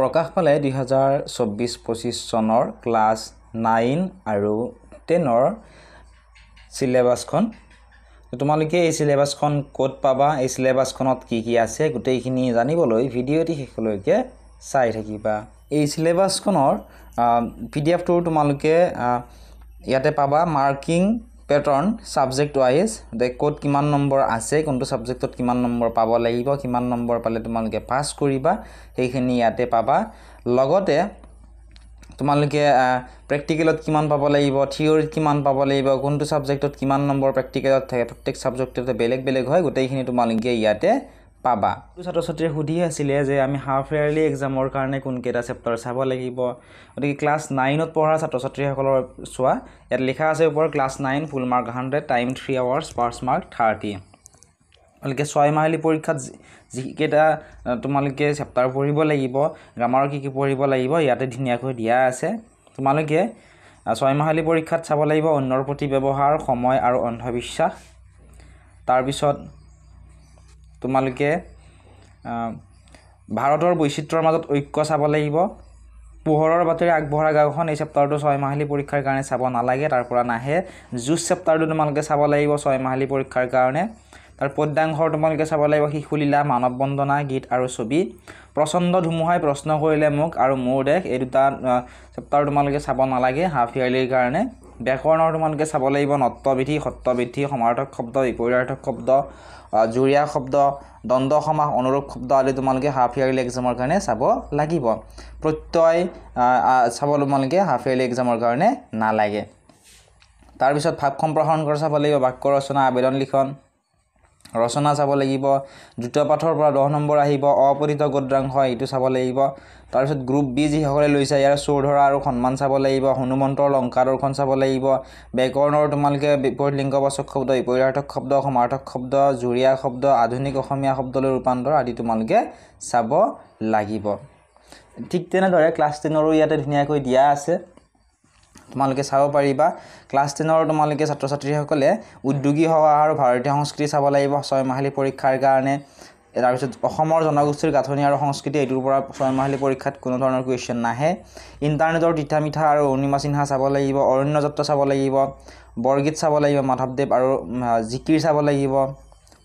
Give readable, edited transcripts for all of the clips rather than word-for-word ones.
প্ৰকাশ পালে 2024-25 চনৰ ক্লাছ 9 আৰু 10ৰ সিলেবাসখন। তোমালোকে এই সিলেবাসখন ক'ত পাবা, এই সিলেবাসখনত কি আছে গোটেইখিনি জানিবলৈ ভিডিঅ'টি শেষলৈকে চাই থাকিবা। এই সিলেবাসখনৰ পিডিএফটো তোমালোকে ইয়াতে পাবা। মাৰ্কিং পেটাৰ্ন সাবজেক্ট ওয়াইজ ক'ত কিমান নম্বৰ আছে, কোনটো সাবজেক্টত কিমান নম্বৰ পাব লাগিব, কিমান নম্বৰ পালে তোমালোকে পাস কৰিবা সেইখিনি ইয়াতে পাবা। লগতে তোমালোকে প্ৰেক্টিকেলত কিমান পাব লাগিব, থিওৰিত কিমান পাব লাগিব, কোনটো সাবজেক্টত কিমান নম্বৰ প্ৰেক্টিকেলত থাকে, প্ৰত্যেক সাবজেক্টতে বেলেগ বেলেগ হয়, গোটেইখিনি তোমালোকে ইয়াতে পাবা। ছাত্ৰ ছাত্ৰীয়ে সুধি আছিলে যে আমি হাফ ইয়াৰলি এক্সামৰ কাৰণে কোনকেইটা চেপ্টাৰ চাব লাগিব। গতিকে ক্লাছ 9ত পঢ়া ছাত্ৰ ছাত্ৰীসকলৰ চোৱা, ইয়াত লিখা আছে ওপৰত ক্লাছ 9 ফুল মাৰ্ক 100, টাইম 3 আৱাৰ্ছ, পাছ মাৰ্ক 30। তোমালোকে 6 মাহিলী পৰীক্ষাত যিকেইটা তোমালোকে চেপ্টাৰ পঢ়িব লাগিব, গ্ৰামাৰৰ কি পঢ়িব লাগিব ইয়াতে ধুনীয়াকৈ দিয়া আছে। তোমালোকে 6 মাহিলী পৰীক্ষাত চাব লাগিব অন্যৰ প্ৰতি ব্যৱহাৰ, সময় আৰু অন্ধবিশ্বাস। তাৰপিছত তোমালোকে ভাৰতৰ বৈচিত্ৰ্যৰ মাজত ঐক্য চাব লাগিব। পোহৰৰ বাতৰি আগবঢ়া গাঁওখন, এই চেপ্টাৰটো 6 মাহিলী পৰীক্ষাৰ কাৰণে চাব নালাগে, তাৰ পৰা নাহে। যুঁজ চেপ্টাৰটো তোমালোকে চাব লাগিব 6 মাহিলী পৰীক্ষাৰ কাৰণে। তাৰ পদ্যাংশৰ তোমালোকে চাব লাগিব শিশুলীলা, মানৱ বন্দনা, গীত আৰু ছবি। প্ৰচণ্ড ধুমুহাই প্ৰশ্ন কৰিলে মোক আৰু মোৰ দেশ, এই দুটা চেপ্টাৰ তোমালোকে চাব নালাগে হাফ ইয়াৰলিৰ কাৰণে। ব্যাকৰণৰ তোমালোকে চাব লাগিব নত্ববিধি, সত্ববিধি, সমাৰ্থক শব্দ, বিপৰীতাৰ্থক শব্দ, জুৰীয়া শব্দ, দ্বন্দ্ব সমাস, অনুৰূপ শব্দ আদি তোমালোকে হাফ ইয়াৰলি এক্সামৰ কাৰণে চাব লাগিব। প্ৰত্যয় চাব তোমালোকে হাফ ইয়াৰলি এক্সামৰ কাৰণে নালাগে। তাৰপিছত ভাৱ সম্প্ৰসাৰণ কৰা চাব লাগিব, বাক্য ৰচনা, আবেদন লিখন, ৰচনা চাব লাগিব। দ্ৰুত পাঠৰ পৰা 10 নম্বৰ আহিব। অপঠিত গদ্যাংশ এইটো চাব লাগিব। তাৰপিছত গ্ৰুপ বি যিসকলে লৈছে ইয়াৰ চৌধৰা আৰু সন্মান চাব লাগিব। হনুমন্তৰ লংকা দৰ্শন চাব লাগিব। ব্যাকৰণৰ তোমালোকে বিপৰীত লিংগবাচক শব্দ, বিপৰীতাৰ্থক শব্দ, সমাৰ্থক শব্দ, জুৰীয়া শব্দ, আধুনিক অসমীয়া শব্দলৈ ৰূপান্তৰ আদি তোমালোকে চাব লাগিব। ঠিক তেনেদৰে ক্লাছ 10ৰো ইয়াতে ধুনীয়াকৈ দিয়া আছে, তোমালোকে চাব পাৰিবা। ক্লাছ 10ৰ তোমালোকে ছাত্ৰ ছাত্ৰীসকলে উদ্যোগী সভা আৰু ভাৰতীয় সংস্কৃতি চাব লাগিব 6 মাহিলী পৰীক্ষাৰ কাৰণে। তাৰপিছত অসমৰ জনগোষ্ঠীৰ গাঁথনি আৰু সংস্কৃতি, এইটোৰ পৰা 6 মাহিলী পৰীক্ষাত কোনো ধৰণৰ কুৱেশ্যন নাহে। ইণ্টাৰনেটৰ তিতা মিঠা আৰু অৰুণিমা সিনহা চাব লাগিব। অৰণ্য যাত্ৰা চাব লাগিব। বৰগীত চাব লাগিব, মাধৱদেৱ আৰু জিকিৰ চাব লাগিব।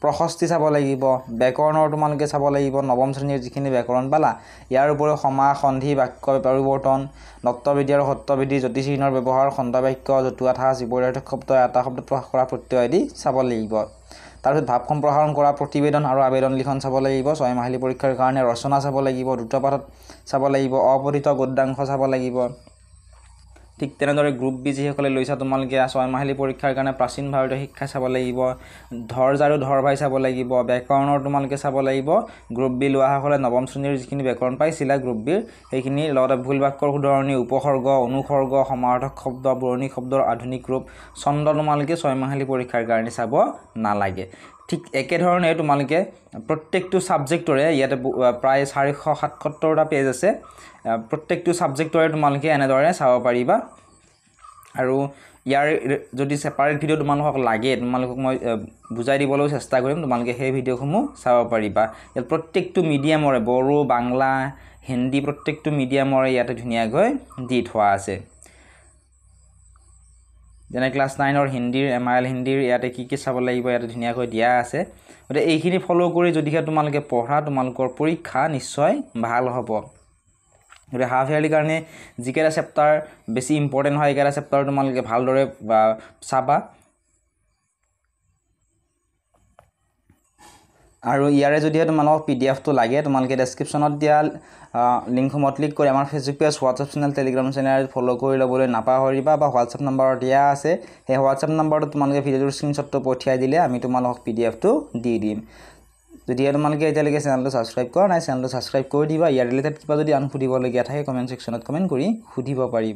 প্ৰশস্তি চাব লাগিব। ব্যাকৰণৰ তোমালোকে চাব লাগিব নৱম শ্ৰেণীৰ যিখিনি ব্যাকৰণ পালা, ইয়াৰ উপৰিও সমাস, সন্ধি, বাক্য পৰিৱৰ্তন, নত্ববিধি আৰু সত্যবিধি, জ্যোতিচিহ্নৰ ব্যৱহাৰ, খণ্ডবাক্য, জতুৱা ঠাঁচ, বিপৰীতাৰ্থক শব্দ, এটা শব্দত প্ৰকাশ কৰা প্ৰত্যয় আদি চাব লাগিব। তাৰপিছত ভাৱ সম্প্ৰসাৰণ কৰা, প্ৰতিবেদন আৰু আবেদন লিখন চাব লাগিব 6 মাহিলী পৰীক্ষাৰ কাৰণে। ৰচনা চাব লাগিব, দ্ৰুত পাঠত চাব লাগিব, অপঠিত গদ্যাংশ চাব লাগিব। ঠিক তেনেদৰে গ্ৰুপ বি যিসকলে লৈছা তোমালোকে 6 মাহিলী পৰীক্ষাৰ কাৰণে প্ৰাচীন ভাৰতীয় শিক্ষা চাব লাগিব। ধৰ জাৰু ধৰ ভাই চাব লাগিব। ব্যাকৰণৰ তোমালোকে চাব লাগিব গ্ৰুপ বি লোৱাসকলে নৱম শ্ৰেণীৰ যিখিনি ব্যাকৰণ পাইছিলা গ্ৰুপ বিৰ সেইখিনি, লগতে ভুল বাক্যৰ শুধৰণি, উপসৰ্গ, অনুসৰ্গ, সমাৰ্থক শব্দ, পুৰণি শব্দৰ আধুনিক ৰূপ, ছন্দ তোমালোকে 6 মাহিলী পৰীক্ষাৰ কাৰণে চাব নালাগে। ঠিক একেধৰণে তোমালোকে প্ৰত্যেকটো ছাবজেক্টৰে ইয়াতে প্ৰায় 477টা পেজ আছে, প্ৰত্যেকটো ছাবজেক্টৰে তোমালোকে এনেদৰে চাব পাৰিবা। আৰু ইয়াৰ যদি ছেপাৰেট ভিডিঅ' তোমালোকক লাগে, তোমালোকক মই বুজাই দিবলৈও চেষ্টা কৰিম, তোমালোকে সেই ভিডিঅ'সমূহ চাব পাৰিবা। ইয়াত প্ৰত্যেকটো মিডিয়ামৰে বড়ো, বাংলা, হিন্দী প্ৰত্যেকটো মিডিয়ামৰে ইয়াতে ধুনীয়াকৈ দি থোৱা আছে। যেনে ক্লাছ 9ৰ হিন্দীৰ MIL হিন্দীৰ ইয়াতে কি চাব লাগিব ইয়াতে ধুনীয়াকৈ দিয়া আছে। গতিকে এইখিনি ফ'ল' কৰি যদিহে তোমালোকে পঢ়া, তোমালোকৰ পৰীক্ষা নিশ্চয় ভাল হ'ব। গতিকে হাফ ইয়াৰলিৰ কাৰণে যিকেইটা চেপ্টাৰ বেছি ইম্পৰ্টেণ্ট হয় এইকেইটা চেপ্টাৰ তোমালোকে ভালদৰে চাবা। আৰু ইয়াৰে যদিহে তোমালোকক PDF-টো লাগে, তোমালোকে ডেছক্ৰিপশ্যনত দিয়া লিংকসমূহত ক্লিক কৰি আমাৰ Facebook page, WhatsApp channel, Telegram channel follow' কৰি ল'বলৈ নাপাহৰিবা। বা হোৱাটছআপ নম্বৰ দিয়া আছে, সেই হোৱাটছআপ নম্বৰটোত তোমালোকে ভিডিঅ'টোৰ স্ক্ৰীনশ্বটটো পঠিয়াই দিলে আমি তোমালোকক PDF-টো দি দিম। যদিহে তোমালোকে এতিয়ালৈকে চেনেলটো ছাবস্ক্ৰাইব কৰা নাই, চেনেলটো ছাবস্ক্ৰাইব কৰি দিবা। ইয়াৰ ৰিলেটেড কিবা যদি সুধিবলগীয়া থাকে কমেণ্ট ছেকশ্যনত কমেণ্ট কৰি সুধিব পাৰিবা।